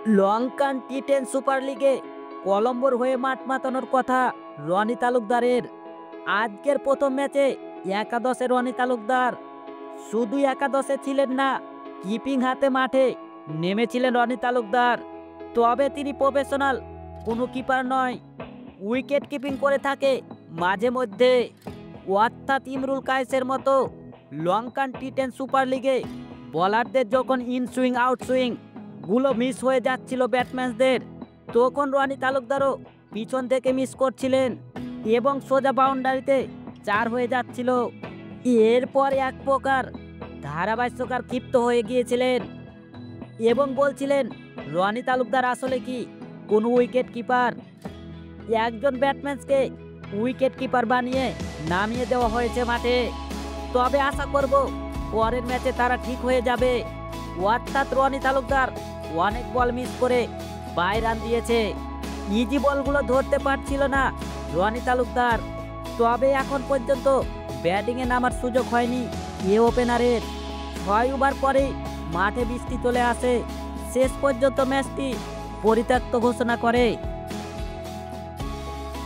Lankan টি10 super লিগে কলম্বোর হয়ে মাঠ মাতানোর কথা রনি তালুকদারের। আজকের প্রথম ম্যাচে একাদশে রনি তালুকদার। শুধু একাদশে ছিলেন না, কিপিং হাতে মাঠে নেমেছিলেন রনি তালুকদার। তবে তিনি প্রফেশনাল কোনো কিপার নয়, উইকেট কিপিং করে থাকে মাঝে মধ্যে। অর্থাৎ ইমরুল কায়েসের মতো লঙ্কান টি10 সুপার লিগে বলারদের যখন ইন সুইং আউট সুইং গুলো মিস হয়ে যাচ্ছিল ব্যাটসম্যানদের, তখন রনি তালুকদারও পিছন থেকে মিস করছিলেন এবং সোজা বাউন্ডারিতে 4 হয়ে যাচ্ছিল। এরপর এক প্রকার ধারাভাষ্যকার ক্ষিপ্ত হয়ে গিয়েছিলেন এবং বলছিলেন, রনি তালুকদার আসলে কি কোনো উইকেট কিপার? একজন ব্যাটসম্যানকে উইকেট কিপার বানিয়ে নামিয়ে দেওয়া হয়েছে মাঠে। তবে আশা করব পরের ম্যাচে তারা ঠিক হয়ে যাবে। অর্থাৎ রনি তালুকদার অনেক বল মিস করে 22 রান দিয়েছে। ইজি বলগুলো ধরতে পারছিল না রনি তালুকদার। তবে এখন পর্যন্ত ব্যাটিংয়ে নামার সুযোগ হয়নি এ ওপেনারের। 6 ওভার পরেই মাঠে বৃষ্টি চলে আসে। শেষ পর্যন্ত ম্যাচটি পরিত্যক্ত ঘোষণা করে।